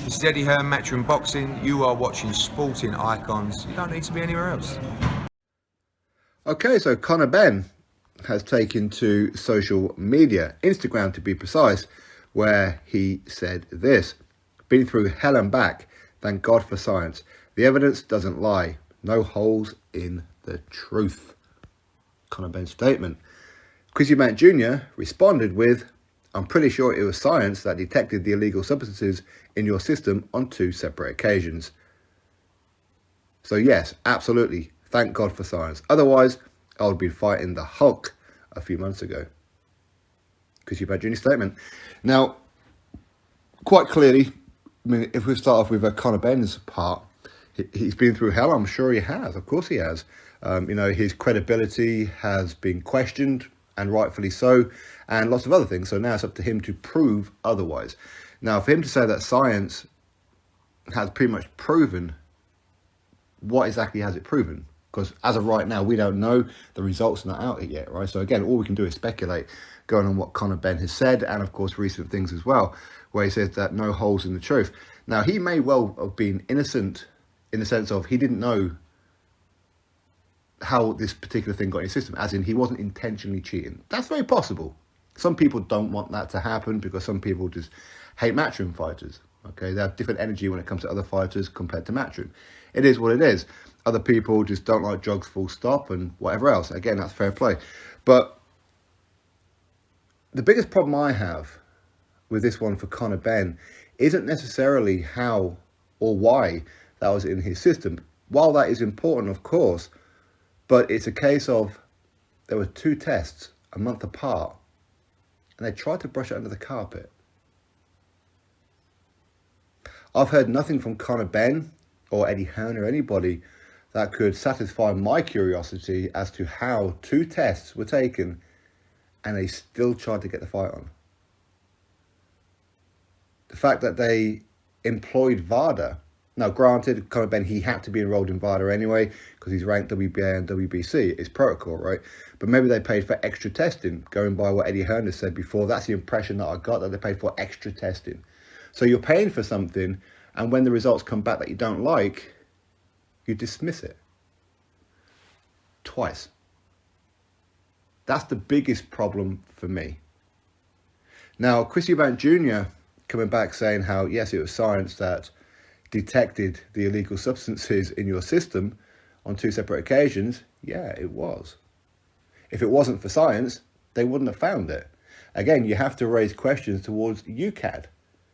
This is Eddie Hearn, Matchroom Boxing. You are watching Sporting Icons. You don't need to be anywhere else. Okay, so Conor Benn has taken to social media, Instagram to be precise, where he said this: "Been through hell and back. Thank God for science. The evidence doesn't lie. No holes in the truth." Conor Benn's statement. Eubank Jr responded with, "I'm pretty sure it was science that detected the illegal substances in your system on 2 separate occasions." So yes, absolutely, thank God for science. Otherwise, I would be fighting the Hulk a few months ago. Eubank Jr statement. Now, quite clearly, I mean, if we start off with Conor Benn's part, he's been through hell. I'm sure he has. Of course he has. His credibility has been questioned, and rightfully so, and lots of other things. So now it's up to him to prove otherwise. Now, for him to say that science has pretty much proven, what exactly has it proven? Because as of right now, we don't know. The results are not out yet, right? So again, all we can do is speculate, going on what Conor Benn has said, and of course recent things as well, where he says that no holes in the truth. Now, he may well have been innocent in the sense of he didn't know how this particular thing got in his system, as in he wasn't intentionally cheating. That's very possible. Some people don't want that to happen because some people just hate matchroom fighters. Okay, they have different energy when it comes to other fighters compared to matchroom. It is what it is. Other people just don't like jogs full stop and whatever else. Again, that's fair play. But the biggest problem I have with this one for Conor Benn isn't necessarily how or why that was in his system. While that is important, of course, but it's a case of there were 2 tests a month apart and they tried to brush it under the carpet. I've heard nothing from Conor Benn or Eddie Hearn or anybody that could satisfy my curiosity as to how 2 tests were taken and they still tried to get the fight on. The fact that they employed VADA. Now, granted, Conor Benn, he had to be enrolled in VADA anyway because he's ranked WBA and WBC. It's protocol, right? But maybe they paid for extra testing, going by what Eddie Hearn has said before. That's the impression that I got, that they paid for extra testing. So you're paying for something, and when the results come back that you don't like, you dismiss it. Twice. That's the biggest problem for me. Now, Eubank Jr coming back saying how, yes, it was science that detected the illegal substances in your system on 2 separate occasions. Yeah, it was. If it wasn't for science, they wouldn't have found it. Again, you have to raise questions towards UKAD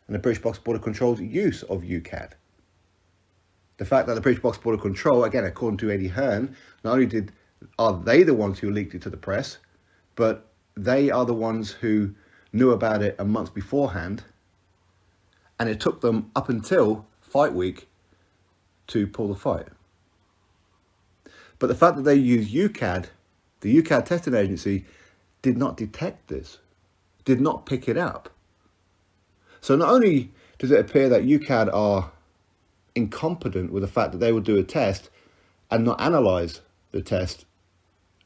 and the British Box Board of Control's use of UKAD. The fact that the British Box Board of Control, again, according to Eddie Hearn, not only are they the ones who leaked it to the press, but they are the ones who knew about it a month beforehand, and it took them up until fight week to pull the fight. But the fact that they used UKAD, the UKAD testing agency, did not detect this, did not pick it up. So not only does it appear that UKAD are incompetent with the fact that they will do a test and not analyse the test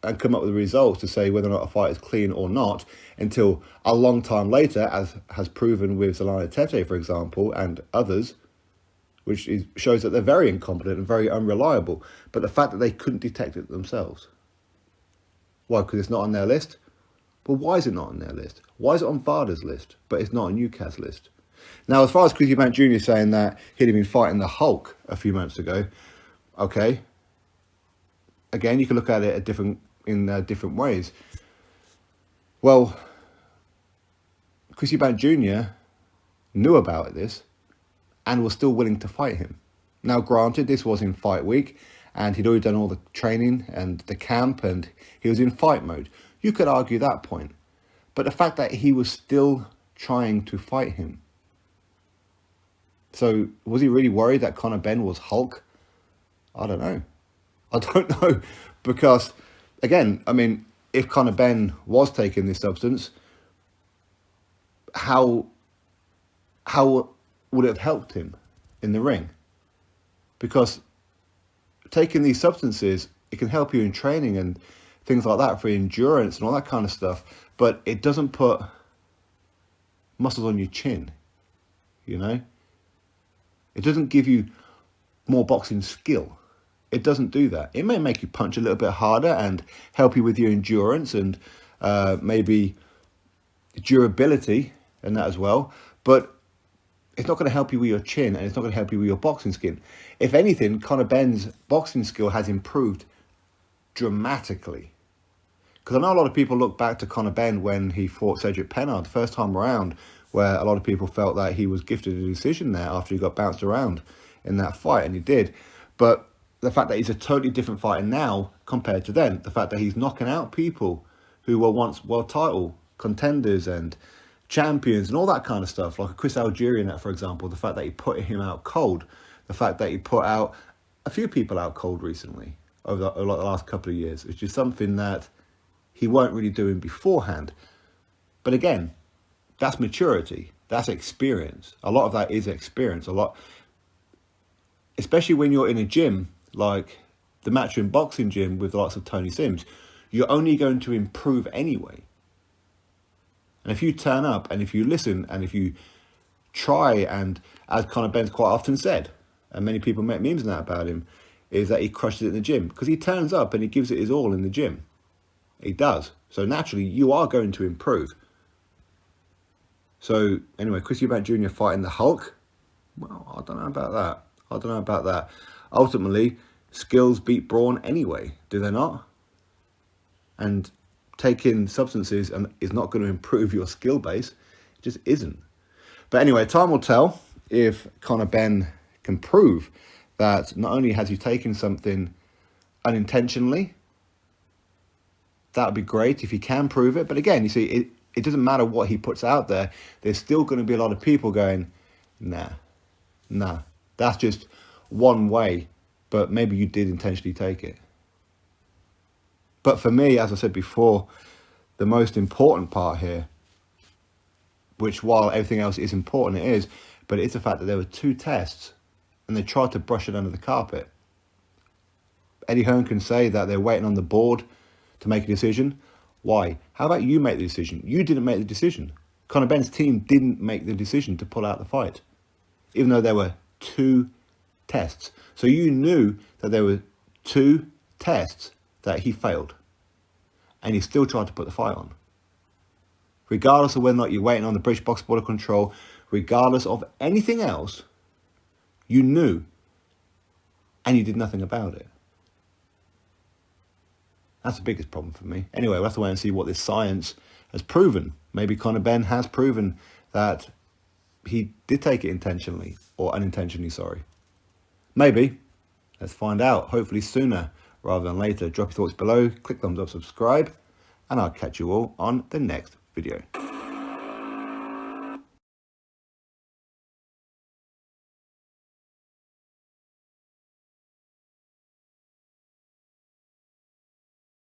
and come up with the results to say whether or not a fight is clean or not until a long time later, as has proven with Zolana Tete, for example, and others, which shows that they're very incompetent and very unreliable. But the fact that they couldn't detect it themselves. Why? Because it's not on their list? Well, why is it not on their list? Why is it on VADA's list, but it's not on UKAD's list? Now, as far as Eubank Jr saying that he'd been fighting the Hulk a few months ago, okay, again, you can look at it in different ways. Well, Eubank Jr knew about this and was still willing to fight him. Now, granted, this was in fight week and he'd already done all the training and the camp and he was in fight mode. You could argue that point. But the fact that he was still trying to fight him. So was he really worried that Conor Benn was Hulk? I don't know. I don't know. Because, again, I mean, if Conor Benn was taking this substance, how would it have helped him in the ring? Because taking these substances, it can help you in training and things like that for endurance and all that kind of stuff, but it doesn't put muscles on your chin, you know? It doesn't give you more boxing skill. It doesn't do that. It may make you punch a little bit harder and help you with your endurance and maybe durability and that as well. But it's not going to help you with your chin, and it's not going to help you with your boxing skill. If anything, Conor Benn's boxing skill has improved dramatically. Because I know a lot of people look back to Conor Benn when he fought Cedric Pennard the first time around, where a lot of people felt that he was gifted a decision there after he got bounced around in that fight, and he did. But the fact that he's a totally different fighter now compared to then, the fact that he's knocking out people who were once world title contenders and champions and all that kind of stuff, like a Chris Algieri in that, for example, the fact that he put him out cold, the fact that he put out a few people out cold recently over the last couple of years, which is something that he weren't really doing beforehand. But again, that's maturity, that's experience. A lot of that is experience. A lot, especially when you're in a gym like the Matchroom Boxing Gym with the likes of Tony Sims, you're only going to improve anyway. And if you turn up and if you listen and if you try, and as Conor Benn's quite often said, and many people make memes and that about him, is that he crushes it in the gym. Because he turns up and he gives it his all in the gym. He does. So naturally, you are going to improve. So anyway, Chris Eubank Jr. fighting the Hulk. Well, I don't know about that. Ultimately, skills beat brawn anyway, do they not? And taking substances is not going to improve your skill base. It just isn't. But anyway, time will tell if Conor Benn can prove that not only has he taken something unintentionally. That would be great if he can prove it. But again, you see, it doesn't matter what he puts out there. There's still going to be a lot of people going, nah, that's just one way. But maybe you did intentionally take it. But for me, as I said before, the most important part here, which while everything else is important, it is, but it's the fact that there were 2 tests and they tried to brush it under the carpet. Eddie Hearn can say that they're waiting on the board to make a decision. Why? How about you make the decision? You didn't make the decision. Conor Benn's team didn't make the decision to pull out the fight, even though there were 2 tests. So you knew that there were 2 tests that he failed, and he still tried to put the fight on. Regardless of whether or not you're waiting on the British Box Border Control, regardless of anything else, you knew, and you did nothing about it. That's the biggest problem for me. Anyway, we'll have to wait and see what this science has proven. Maybe Conor Benn has proven that he did take it intentionally, or unintentionally, sorry. Maybe. Let's find out, hopefully sooner rather than later. Drop your thoughts below, click thumbs up, subscribe, and I'll catch you all on the next video.